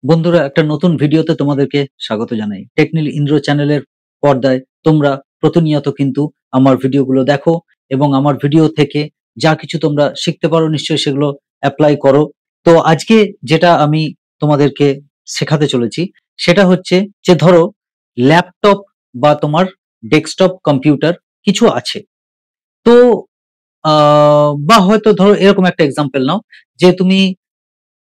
বন্ধুরা, একটা নতুন ভিডিওতে তোমাদেরকে স্বাগত জানাই। টেকনিল ইন্দ্র চ্যানেলের পর্দায় তোমরা প্রতিনিয়ত কিন্তু আমার ভিডিওগুলো দেখো এবং আমার ভিডিও থেকে যা কিছু তোমরা শিখতে পারো নিশ্চয়ই সেগুলো অ্যাপ্লাই করো। তো আজকে যেটা আমি তোমাদেরকে শেখাতে চলেছি সেটা হচ্ছে যে ধরো ল্যাপটপ বা তোমার ডেস্কটপ কম্পিউটার কিছু আছে। তো বা হয়তো ধরো এরকম একটা এক্সাম্পল নাও যে তুমি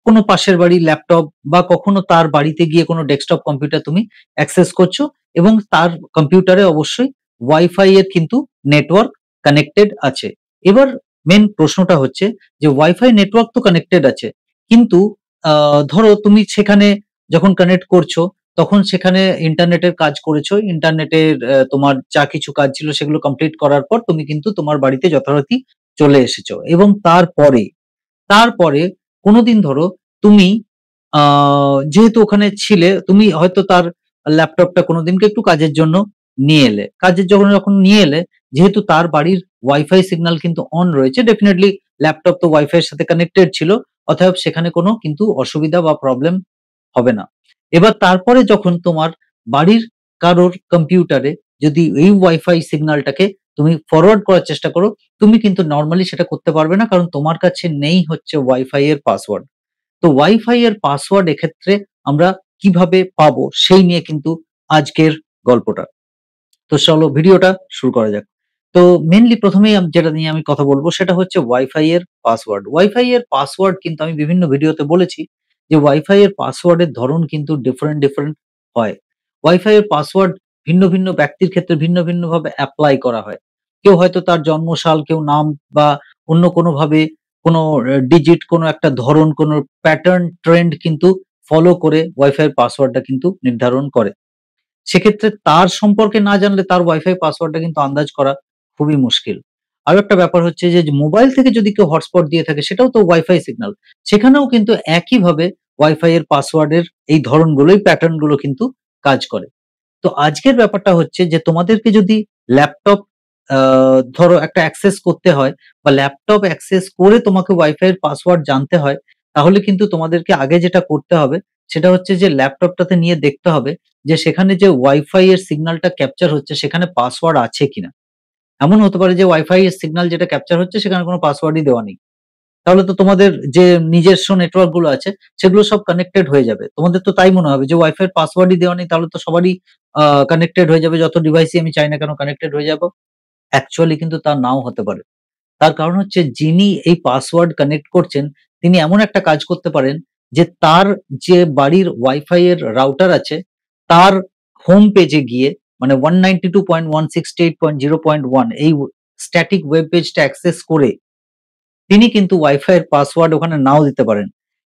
কোনো পাশের বাড়ির ল্যাপটপ বা কখনো তার বাড়িতে গিয়ে কোনো ডেস্কটপ কম্পিউটার তুমি অ্যাক্সেস করছো এবং তার কম্পিউটারে অবশ্যই ওয়াইফাই এর কিন্তু নেটওয়ার্ক কানেক্টেড আছে। এবার মেন প্রশ্নটা হচ্ছে যে ওয়াইফাই নেটওয়ার্ক তো কানেক্টেড আছে, কিন্তু ধরো তুমি সেখানে যখন কানেক্ট করছো তখন সেখানে ইন্টারনেটের কাজ করেছো, ইন্টারনেটের তোমার যা কিছু কাজ ছিল সেগুলো কমপ্লিট করার পর তুমি কিন্তু তোমার বাড়িতে যথারীতি চলে এসেছো এবং তারপরে তারপরে কোনোদিন ধরো তুমি যেহেতু ওখানে ছিলে, তুমি হয়তো তার ল্যাপটপটা কোনোদিনকে একটু কাজের জন্য নিয়ে এলে। কাজের যখন নিয়ে এলে, যেহেতু তার বাড়ির ওয়াইফাই সিগন্যাল কিন্তু অন রয়েছে, ডেফিনেটলি ল্যাপটপ তো ওয়াইফাই এর সাথে কানেক্টেড ছিল, অতএব সেখানে কোনো কিন্তু অসুবিধা বা প্রবলেম হবে না। এবার তারপরে যখন তোমার বাড়ির কারোর কম্পিউটারে যদি এই ওয়াইফাই সিগন্যালটাকে তুমি ফরওয়ার্ড করার চেষ্টা করো, তুমি কিন্তু নরমালি সেটা করতে পারবে না, কারণ তোমার কাছে নেই হচ্ছে ওয়াইফাই এর পাসওয়ার্ড। তো ওয়াইফাই এর পাসওয়ার্ড এক্ষেত্রে আমরা কিভাবে পাবো সেই নিয়ে কিন্তু আজকের গল্পটা। তো চলো ভিডিওটা শুরু করা যাক। তো মেইনলি প্রথমেই যেটা নিয়ে আমি কথা বলবো সেটা হচ্ছে ওয়াইফাই এর পাসওয়ার্ড। ওয়াইফাই এর পাসওয়ার্ড কিন্তু আমি বিভিন্ন ভিডিওতে বলেছি যে ওয়াইফাই এর পাসওয়ার্ডের ধরন কিন্তু ডিফারেন্ট হয়। ওয়াইফাই এর পাসওয়ার্ড ভিন্ন ভিন্ন ব্যক্তির ক্ষেত্রে ভিন্ন ভিন্ন ভাবে অ্যাপ্লাই করা হয়। কেউ হয়তো তার জন্মসাল, কেউ নাম বা অন্য কোনোভাবে কোনো ডিজিট, কোনো একটা ধরন, কোনো প্যাটার্ন ট্রেন্ড কিন্তু ফলো করে ওয়াইফাই এর পাসওয়ার্ডটা কিন্তু নির্ধারণ করে। সেক্ষেত্রে তার সম্পর্কে না জানলে তার ওয়াইফাই পাসওয়ার্ডটা কিন্তু আন্দাজ করা খুবই মুশকিল। আরো একটা ব্যাপার হচ্ছে যে মোবাইল থেকে যদি কেউ হটস্পট দিয়ে থাকে সেটাও তো ওয়াইফাই সিগন্যাল। সেখানেও কিন্তু একইভাবে ওয়াইফাই এর পাসওয়ার্ডের এই ধরনগুলো, এই প্যাটার্ন গুলো কিন্তু কাজ করে। তো আজকের ব্যাপারটা হচ্ছে যে তোমাদেরকে যদি ল্যাপটপ ধরো একটা অ্যাক্সেস করতে হয় বা ল্যাপটপ অ্যাক্সেস করে তোমাকে ওয়াইফাই এর পাসওয়ার্ড জানতে হয়, তাহলে কিন্তু তোমাদেরকে আগে যেটা করতে হবে সেটা হচ্ছে যে ল্যাপটপটাতে নিয়ে দেখতে হবে যে সেখানে যে ওয়াইফাই এর সিগন্যালটা ক্যাপচার হচ্ছে সেখানে পাসওয়ার্ড আছে কিনা। এমন হতে পারে যে ওয়াইফাই এর সিগন্যাল যেটা ক্যাপচার হচ্ছে সেখানে কোনো পাসওয়ার্ডই দেওয়া নেই। তাহলে তো তোমাদের যে নিজস্ব নেটওয়ার্ক গুলো আছে সেগুলো সব কানেক্টেড হয়ে যাবে। তোমাদের তো তাই মনে হবে যে ওয়াইফাই এর পাসওয়ার্ডই দেওয়া নেই, তাহলে তো সবারই কানেক্টেড হয়ে যাবে, যত ডিভাইসই আমি চাই না কেন কানেক্টেড হয়ে যাব। অ্যাকচুয়ালি কিন্তু তা নাও হতে পারে। তার কারণ হচ্ছে যিনি এই পাসওয়ার্ড কানেক্ট করছেন তিনি এমন একটা কাজ করতে পারেন যে তার যে বাড়ির ওয়াইফাই এর রাউটার আছে তার হোম পেজে গিয়ে, মানে 192.168.0.1 এই স্ট্যাটিক ওয়েব পেজটা অ্যাক্সেস করে তিনি কিন্তু ওয়াইফাই এর পাসওয়ার্ড ওখানে নাও দিতে পারেন।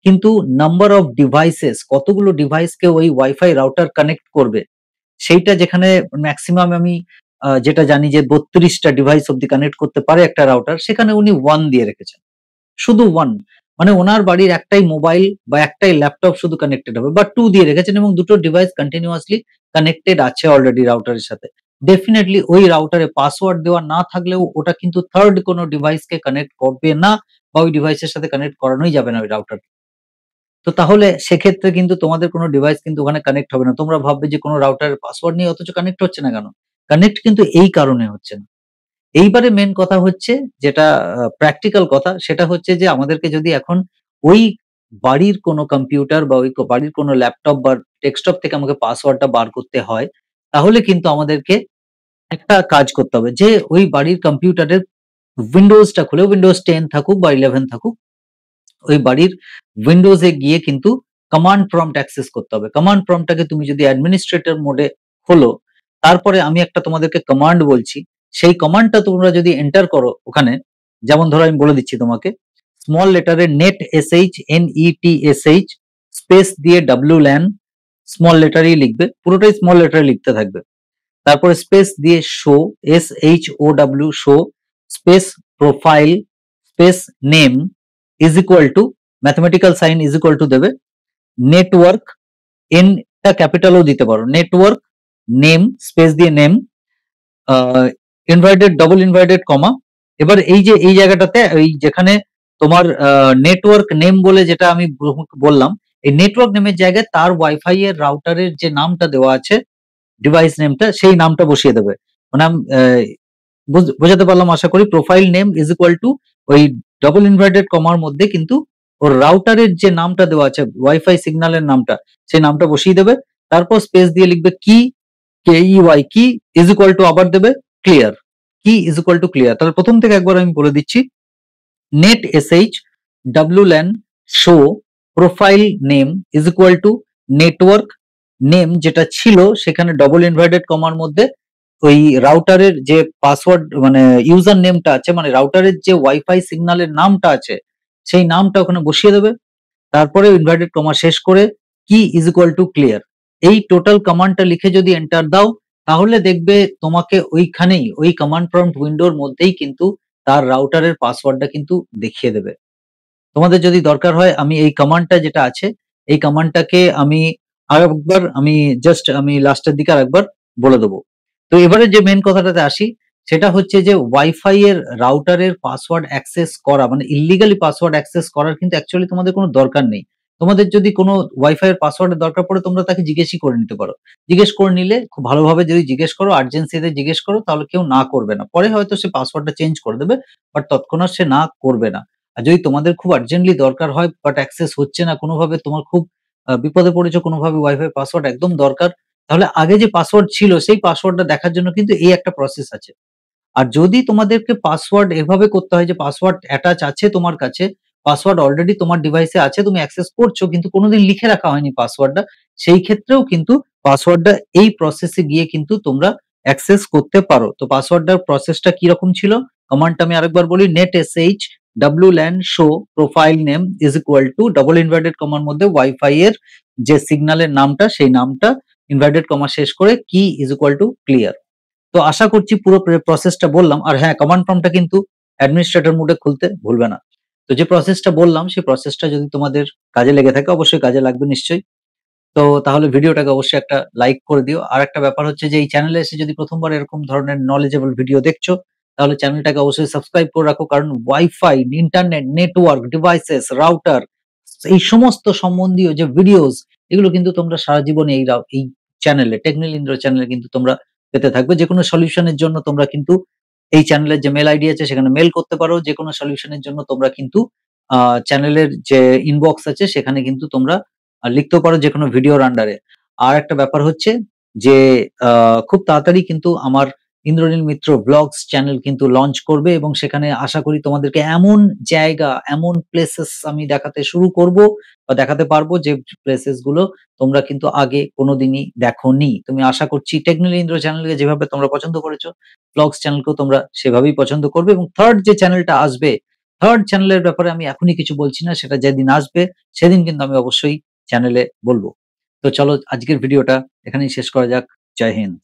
কিন্তু নাম্বার অফ ডিভাইসেস, কতগুলো ডিভাইসকে ওই ওয়াইফাই রাউটার কানেক্ট করবে সেইটা যেখানে ম্যাক্সিমাম আমি যেটা জানি যে ৩২ টা ডিভাইস অব্দি কানেক্ট করতে পারে একটা রাউটার, সেখানে উনি 1 দিয়ে রেখেছেন। শুধু 1, মানে ওনার বাড়ির একটাই মোবাইল বা একটাই ল্যাপটপ শুধু কানেক্টেড হবে, বা 2 দিয়ে রেখেছেন এবং দুটো ডিভাইস কন্টিনিউয়াসলি কানেক্টেড আছে অলরেডি রাউটারের সাথে। ডেফিনেটলি ওই রাউটারে পাসওয়ার্ড দেওয়া না থাকলেও ওটা কিন্তু থার্ড কোনো ডিভাইসকে কানেক্ট করবে না, বা ওই ডিভাইসের সাথে কানেক্ট করানোই যাবে না ওই রাউটার। তো তাহলে সেক্ষেত্রে কিন্তু তোমাদের কোনো ডিভাইস কিন্তু ওখানে কানেক্ট হবে না। তোমরা ভাববে যে কোনো রাউটারের পাসওয়ার্ড নেই অথচ কানেক্ট হচ্ছে না কেন? কানেক্ট কিন্তু এই কারণে হচ্ছে না। এইবারে মেইন কথা হচ্ছে যেটা প্র্যাকটিক্যাল কথা, সেটা হচ্ছে যে আমাদেরকে যদি এখন ওই বাড়ির কোনো কম্পিউটার বা ওই বাড়ির কোনো ল্যাপটপ বা ডেস্কটপ থেকে আমাকে পাসওয়ার্ডটা বার করতে হয়, তাহলে কিন্তু আমাদেরকে একটা কাজ করতে হবে যে ওই বাড়ির কম্পিউটারের উইন্ডোজটা খুলে, উইন্ডোজ 10 থাকুক বা 11 থাকুক, ওই বাড়ির উইন্ডোজে গিয়ে কিন্তু কমান্ড প্রম্পট অ্যাক্সেস করতে হবে। কমান্ড প্রম্পটটাকে তুমি যদি অ্যাডমিনিস্ট্রেটর মোডে খোলো, তারপরে আমি একটা তোমাদেরকে কমান্ড বলছি, সেই কমান্ডটা তোমরা যদি এন্টার করো ওখানে, যেমন ধরো আমি বলে দিচ্ছি তোমাকে, স্মল লেটারে নেট এসএইচ NETSH স্পেস দিয়ে WLAN, স্মল লেটারেই লিখবে, পুরোটাই স্মল লেটারে লিখতে থাকবে। তারপরে স্পেস দিয়ে show SHOW show space profile space name is equal to, mathematical sign is equal to দেবে, নেটওয়ার্ক, এনটা ক্যাপিটালও দিতে পারো, নেটওয়ার্ক নেম স্পেস দিয়ে name, inverted double inverted comma. এবার এই যে এই জায়গাটাতে ওই যেখানে তোমার নেটওয়ার্ক নেম বলে যেটা আমি বললাম, এই নেটওয়ার্ক নেমের জায়গায় তার ওয়াইফাই এর রাউটারের যে নামটা দেওয়া আছে, ডিভাইস নেমটা, সেই নামটা বসিয়ে দেবে। মানে বোঝাতে পারলাম আশা করি। Profile name is equal two ওই ডবল ইনভার্টেড কমার মধ্যে কিন্তু ওর রাউটারের যে নামটা দেওয়া আছে, ওয়াইফাই সিগন্যালের নামটা, সেই নামটা বসিয়ে দেবে। তারপর স্পেস দিয়ে লিখবে কি, KEY, কি ইজ ইকুয়াল টু, আবার দেবে ক্লিয়ার, কি ইজ ইকুয়াল টু ক্লিয়ার। তাহলে প্রথম থেকে একবার আমি বলে দিচ্ছি, net SH WLAN show profile name is equal two network name যেটা ছিল সেখানে ডবল ইনভার্টেড কমার মধ্যে ওই রাউটারের যে পাসওয়ার্ড মানে ইউজার নেমটা আছে, মানে রাউটারের যে ওয়াইফাই সিগন্যালের নামটা আছে, সেই নামটা ওখানে বসিয়ে দেবে। তারপরে ইনভার্টেড কমা শেষ করে কি ইজ ইকুয়াল টু ক্লিয়ার, এই টোটাল কমান্ডটা লিখে যদি এন্টার দাও, তাহলে দেখবে তোমাকে ওইখানেই ওই কমান্ড প্রম্পট উইন্ডোর মধ্যেই কিন্তু তার রাউটারের পাসওয়ার্ডটা কিন্তু দেখিয়ে দেবে। তোমাদের যদি দরকার হয়, আমি এই কমান্ডটা যেটা আছে, এই কমান্ডটাকে আমি আরেকবার আমি লাস্টের দিকে আরেকবার বলে দেবো। তো এবারে যে মেন কথাটাতে আসি, সেটা হচ্ছে যে ওয়াইফাই এর রাউটারের পাসওয়ার্ড অ্যাক্সেস করা, মানে ইল্লিগালি পাসওয়ার্ড অ্যাক্সেস করার কিন্তু অ্যাকচুয়ালি তোমাদের কোনো দরকার নেই। তোমাদের যদি কোনো ওয়াইফাই এর পাসওয়ার্ডের দরকার পড়ে, তোমরা তাকে জিজ্ঞেসই করে নিতে পারো। জিজ্ঞেস করে নিলে খুব ভালোভাবে যদি জিজ্ঞেস করো, আর্জেন্সিতে জিজ্ঞেস করো, তাহলে কেউ না করবে না। পরে হয়তো সে পাসওয়ার্ডটা চেঞ্জ করে দেবে, বাট তৎক্ষণাৎ সে না করবে না। আর যদি তোমাদের খুব আর্জেন্টলি দরকার হয় বাট অ্যাক্সেস হচ্ছে না কোনোভাবে, তোমার খুব বিপদে পড়েছো কোনোভাবে, ওয়াইফাই পাসওয়ার্ড একদম দরকার, তাহলে আগে যে পাসওয়ার্ড ছিল সেই পাসওয়ার্ডটা দেখার জন্য কিন্তু এই একটা প্রসেস আছে। আর যদি তোমাদেরকে পাসওয়ার্ড এভাবে করতে হয় যে পাসওয়ার্ড অ্যাটাচ আছে তোমার কাছে, পাসওয়ার্ড অলরেডি তোমার ডিভাইসে আছে, তুমি অ্যাক্সেস করছো কিন্তু কোনোদিন লিখে রাখা হয়নি পাসওয়ার্ডটা, সেই ক্ষেত্রেও কিন্তু পাসওয়ার্ডটা এই প্রসেসে গিয়ে কিন্তু তোমরা অ্যাক্সেস করতে পারো। তো পাসওয়ার্ডটার প্রসেসটা কি রকম ছিল, কমান্ডটা আমি আরেকবার বলি, net SH WLAN show profile name is equal two double inverted কমার মধ্যে ওয়াইফাই এর যে সিগন্যালের নামটা, সেই নামটা ইনভার্টেড কমা শেষ করে কি ইজ ইকুয়াল টু ক্লিয়ার। তো আশা করছি পুরো প্রসেসটা বললাম। আর হ্যাঁ, কমান্ড প্রম্পটটা কিন্তু অ্যাডমিনিস্ট্রেটর মোডে খুলতে ভুলবে না। তো যে প্রসেসটা বললাম, সেই প্রসেসটা যদি তোমাদের কাজে লেগে থাকে, অবশ্যই কাজে লাগবে নিশ্চয়ই। তো তাহলে ভিডিওটাকে অবশ্যই একটা লাইক করে দিও। আর একটা ব্যাপার হচ্ছে যে এই চ্যানেলে এসে যদি প্রথমবার এরকম ধরনের নলেজেবল ভিডিও দেখছো, তাহলে চ্যানেলটাকে অবশ্যই সাবস্ক্রাইব করে রাখো, কারণ wifi, internet, network, devices, router, এই সমস্ত সম্বন্ধীয় যে ভিডিওস, এগুলো কিন্তু তোমরা সারা জীবন এই চ্যানেলে, টেকনিক্যাল ইন্দ্র চ্যানেলে কিন্তু তোমরা পেতে থাকবে। যে কোনো সলিউশনের জন্য তোমরা কিন্তু এই চ্যানেলের যে মেল আইডি আছে সেখানে মেল করতে পারো। যে কোনো সলিউশনের জন্য তোমরা কিন্তু চ্যানেলের যে ইনবক্স আছে সেখানে কিন্তু তোমরা লিখতেও পারো যে কোনো ভিডিওর আন্ডারে। আর একটা ব্যাপার হচ্ছে যে খুব তাড়াতাড়ি কিন্তু আমার ইন্দ্রনীল মিত্র ব্লগস চ্যানেল কিন্তু লঞ্চ করবে, এবং সেখানে আশা করি তোমাদেরকে এমন জায়গা, এমন প্লেসেস আমি দেখাতে শুরু করব বা দেখাতে পারবো যে প্লেসেস গুলো তোমরা কিন্তু আগে কোনোদিনই দেখোনি। তুমি আশা করছি টেকনিক্যাল ইন্দ্র চ্যানেলকে যেভাবে তোমরা পছন্দ করেছো, ব্লগস চ্যানেলকেও তোমরা সেভাবেই পছন্দ করবে। এবং থার্ড যে চ্যানেলটা আসবে, থার্ড চ্যানেলের ব্যাপারে আমি এখনই কিছু বলছি না, সেটা যেদিন আসবে সেদিন কিন্তু আমি অবশ্যই চ্যানেলে বলবো। তো চলো আজকের ভিডিওটা এখানেই শেষ করা যাক। জয় হিন্দ।